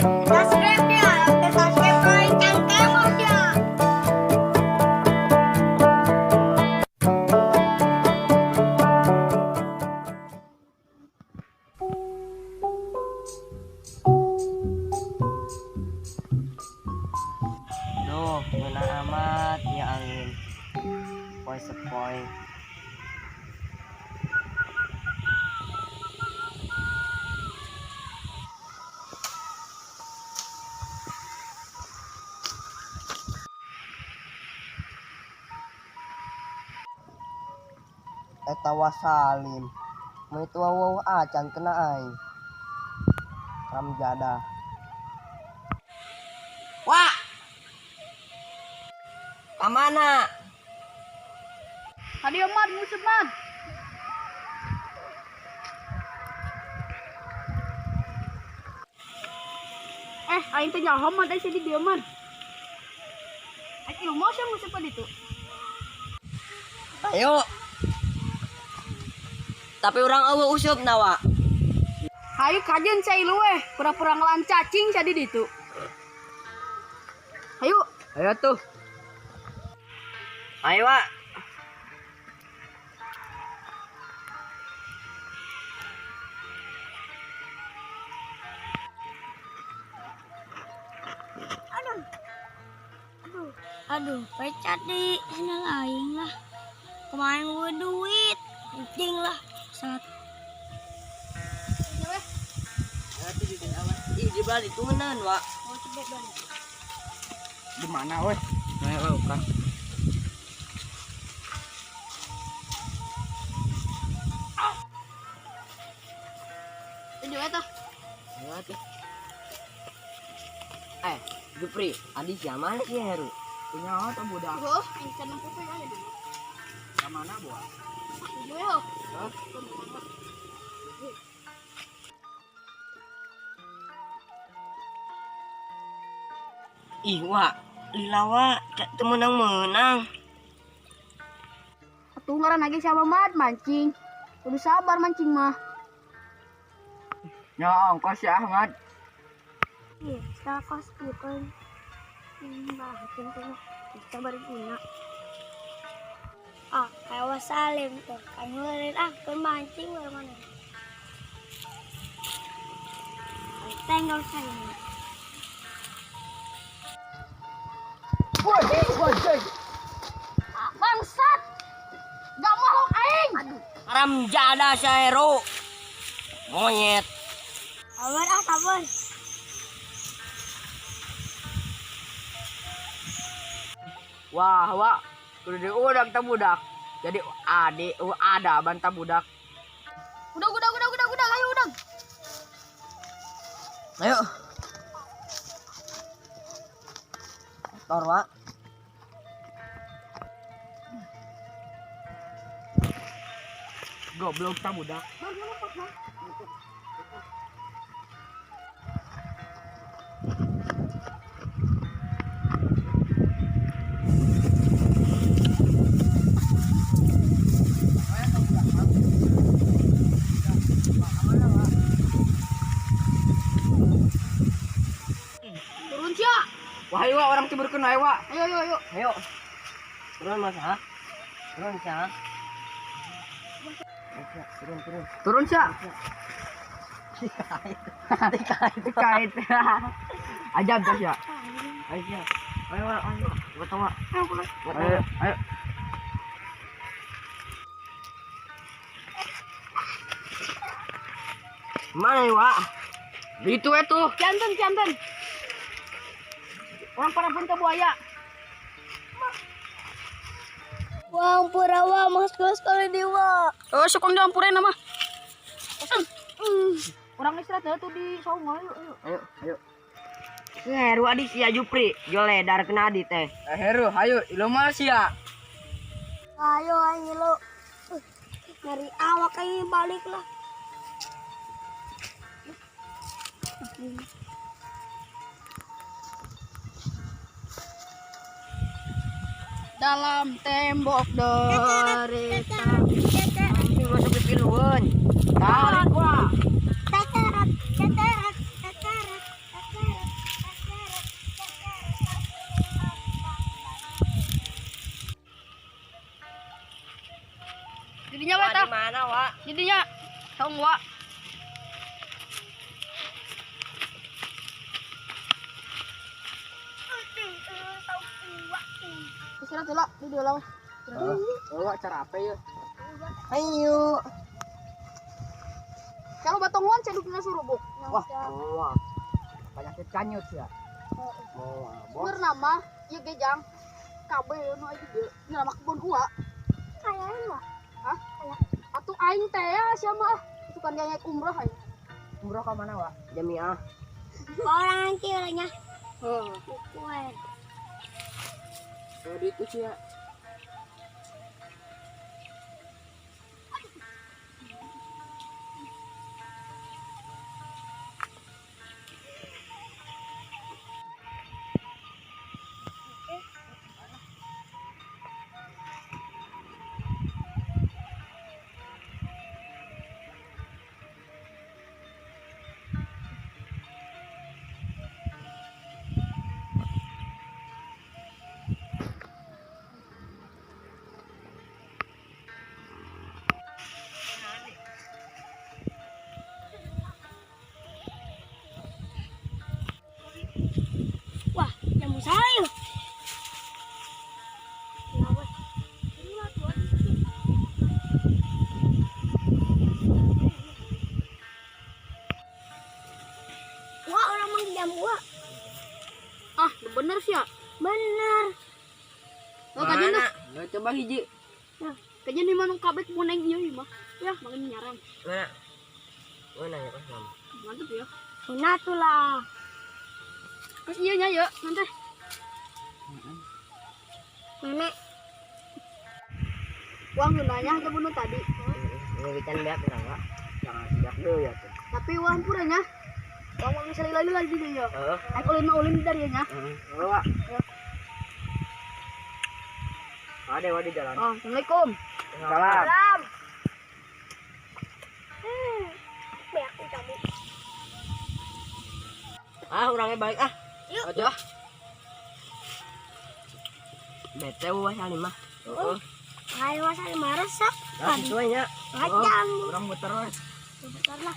subscribe ya, subscribe kali cangkemok ya. Duh, guna amat ya angin. Sepoi-sepoi. Eta wasalim. Mau itu wow acan kena aing. Ram jada. Wah. Kamana? Hadi Omar, musuh man. Aing teh nyaho man teh sini dia man. Aki mau sih musuh pada itu. Ayo. Tapi orang eueuh usup nawa. Hayu kajen cai luweh, pura-pura ngelan cacing jadi ditu. Hayu. Ayo tuh. Ayo, Wak. Aduh, pecat di channel aing lah. Kemarin gue duit, penting lah. Saat Ih, di balik itu ngenan, Wak. Di mana, weh? Ayo, kan. Ini apa tuh? Ayo tuh. Jupri, adi siapa sih Heru? Punya apa budak? Oh, aing kana foto ya. Ke mana, Bu? Yo. Hah? Ih, Wak. Lilawa, teu menang-menang. Atuh ngaran lagi siapa mat mancing. Kudu sabar mancing mah. Ya, ongkos ya, Ahmad. iya, kos gitu. Bahagia tuh, kita berguna. Ah, kayak wasalim tuh, kan ngeluarin mancing mana? Tinggal saya. Bangsat. Gak mau aing. Haram jada si Heru. Monyet. Sabar sabar. Wah, Wak. Kudu diudak ta budak. Jadi adik ada bantah budak. Udah, ayo udah. Ayo. Tor, Wak. Goblok ta budak. Turun sia. Wah, ayo Wak, orang tiburkeun ayo, Wak. Ayo. Ayo. Turun Mas, ha? Turun, Sia. Turun. Turun, Sia. Dikait. Ajab dah, Sia. Ayo, Sia. Ayo, Wak. Buat Wak. Ayo. Mana nih, Wak? Itu itu. Jantan. Orang pada pun buaya. Wah, purawa mas kali dewa. Oh, sukong dampurin nama. Orang istirahat tuh di saung. Ayo. Heru adi sia Jupri, jole dar kena adi teh. Heru, ayo ilo mah sia. Ayo ayo lo. Dari awak kayak balik lah. Dalam tembok derita. Ini masuk ke piluan. Tarik, Wak. Cakarat. mana, Wak? Jadinya tong Wak. Istirahat dulu di dalam. Wak cara apa ya? Ayo. Kalau batongan saya dukungnya suruh bu. Wah. Penyakit kanyut ya. Bener nama, iya gejang. Kabe no aja dia. Ini nama kebun uak. Kayaknya lah. Hah? Atuh aing teh ya siapa? Itu kan dia naik umroh aing. Umroh ke mana, Wak? Jamiah. Orang nanti orangnya. Heeh. Kue. Di itu sih ya. Wah, jambu sayur. Wah, orang manggil jambu. Wak. Ah, bener sih ya. Bener. Oh, kajian tuh. Nggak coba hiji. Kajian di mana kabeh mau neng ieu mah. Ya, makin nyaram. Mana? Mana ya, Mas? Mantep ya. Nah tuh lah. Terus iya nya ya, nanti. Nenek. Uang gunanya aja bunuh tadi. Ini bikin biak enggak? Jangan biak dulu ya tuh. Tapi uang puranya. Uang misalnya lagi dia ya. Heeh. Aku ulin dari nya. Wak. Ada di jalan. Oh, Assalamualaikum. Salam. Salam. Biar aku cabut. Orangnya baik Yuk. Aja. Bete wah kali mah. Heeh. Ayo masa 5 resep. Sesuainya. Macam. Orang muter weh. Bentar lah.